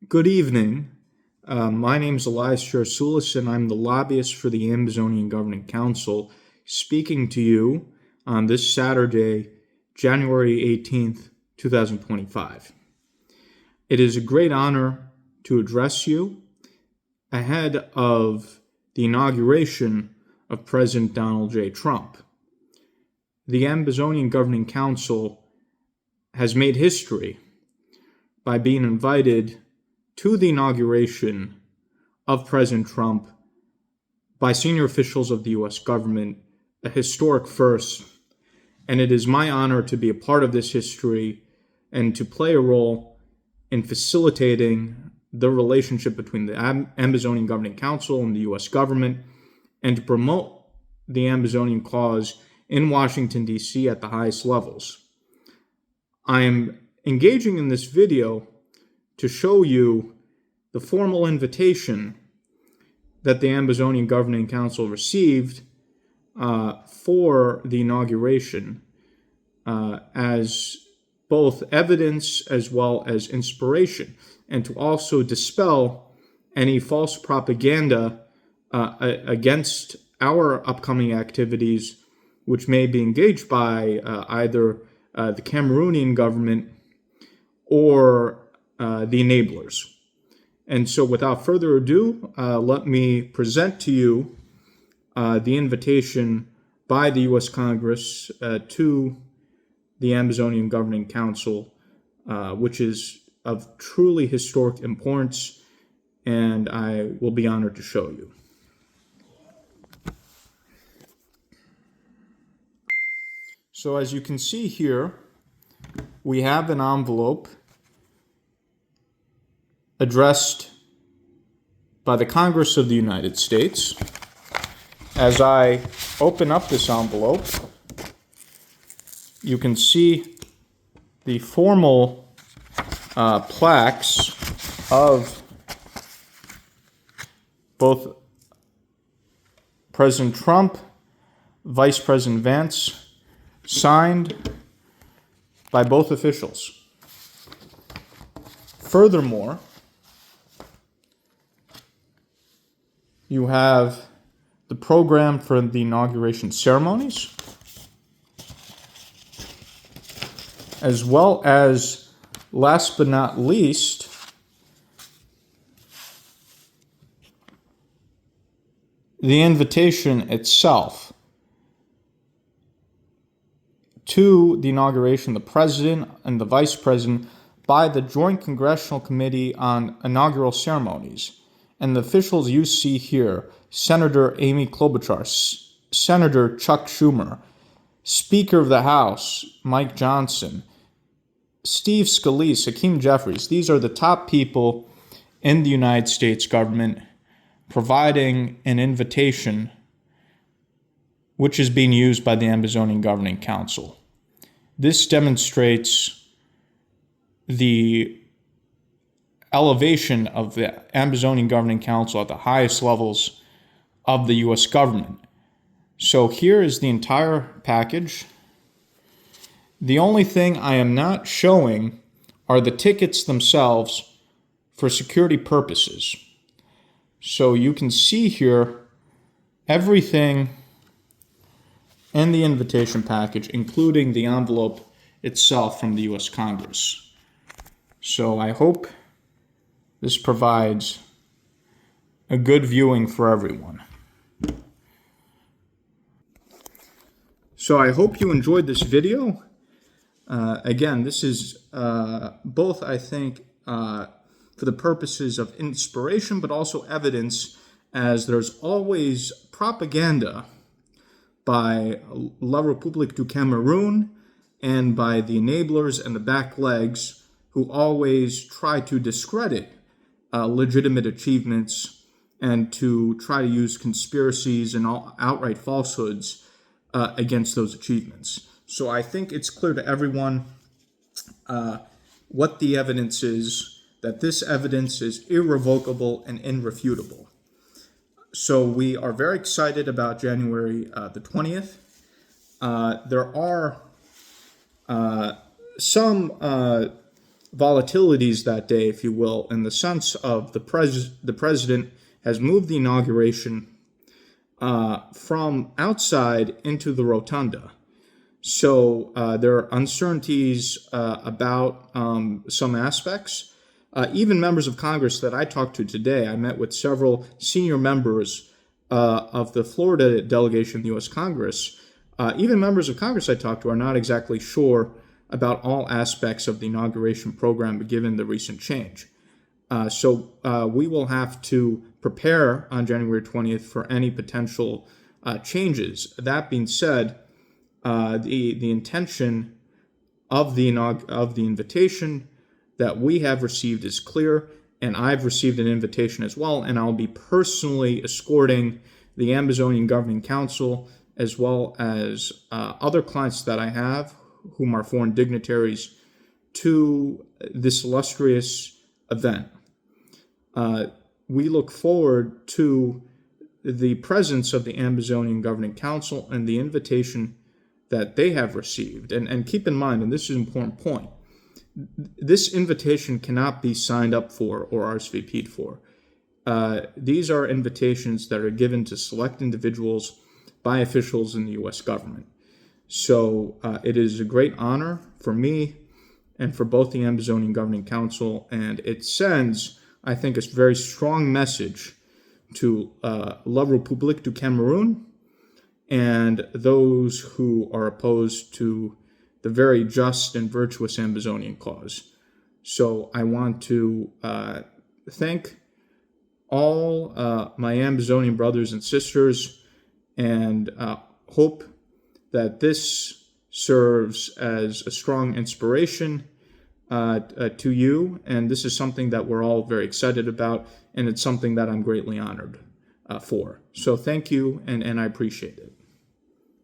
Good evening. My name is Elias Gerasoulis, and I'm the lobbyist for the Ambazonia Governing Council, speaking to you on this Saturday, January 18th, 2025. It is a great honor to address you ahead of the inauguration of President Donald J. Trump. The Ambazonia Governing Council has made history by being invited to the inauguration of President Trump by senior officials of the U.S. government, a historic first, and it is my honor to be a part of this history and to play a role in facilitating the relationship between the Ambazonia Governing Council and the U.S. government, and to promote the Ambazonian cause in Washington, D.C. at the highest levels. I am engaging in this video to show you the formal invitation that the Ambazonia Governing Council received for the inauguration as both evidence as well as inspiration, and to also dispel any false propaganda against our upcoming activities, which may be engaged by either the Cameroonian government or the enablers. And so without further ado, let me present to you the invitation by the U.S. Congress to the Ambazonian Governing Council, which is of truly historic importance, and I will be honored to show you. So as you can see here, we have an envelope addressed by the Congress of the United States. As I open up this envelope, you can see the formal plaques of both President Trump, Vice President Vance, signed by both officials. Furthermore, you have the program for the inauguration ceremonies, as well as, last but not least, the invitation itself to the inauguration of the President and the Vice President by the Joint Congressional Committee on Inaugural Ceremonies. And the officials you see here: Senator Amy Klobuchar, Senator Chuck Schumer, Speaker of the House Mike Johnson, Steve Scalise, Hakeem Jeffries. These are the top people in the United States government providing an invitation which is being used by the Ambazonian Governing Council. This demonstrates the elevation of the Ambazonian Governing Council at the highest levels of the U.S. government. So here is the entire package. The only thing I am not showing are the tickets themselves for security purposes. So you can see here everything in the invitation package, including the envelope itself from the U.S. Congress. So I hope this provides a good viewing for everyone. So I hope you enjoyed this video. Again, this is both, I think, for the purposes of inspiration, but also evidence, as there's always propaganda by La République du Cameroun and by the enablers and the back legs who always try to discredit legitimate achievements and to try to use conspiracies and outright falsehoods against those achievements. So I think it's clear to everyone what the evidence is, that this evidence is irrevocable and irrefutable. So we are very excited about January the 20th. There are some volatilities that day, if you will, in the sense of the president has moved the inauguration from outside into the rotunda. So there are uncertainties about some aspects. Even members of Congress that I talked to today, I met with several senior members of the Florida delegation of the U.S. Congress. Even members of Congress I talked to are not exactly sure about all aspects of the inauguration program given the recent change. So we will have to prepare on January 20th for any potential changes. That being said, the intention of the invitation that we have received is clear, and I've received an invitation as well, and I'll be personally escorting the Ambazonia Governing Council as well as other clients that I have whom are foreign dignitaries to this illustrious event. We look forward to the presence of the Ambazonia Governing Council and the invitation that they have received. And keep in mind, and this is an important point, this invitation cannot be signed up for or RSVP'd for. These are invitations that are given to select individuals by officials in the U.S. government. So it is a great honor for me and for both the Ambazonia Governing Council, and it sends, I think, a very strong message to La République du Cameroun and those who are opposed to the very just and virtuous Ambazonian cause. So I want to thank all my Ambazonian brothers and sisters and hope that this serves as a strong inspiration to you. And this is something that we're all very excited about, and it's something that I'm greatly honored for. So thank you, and I appreciate it.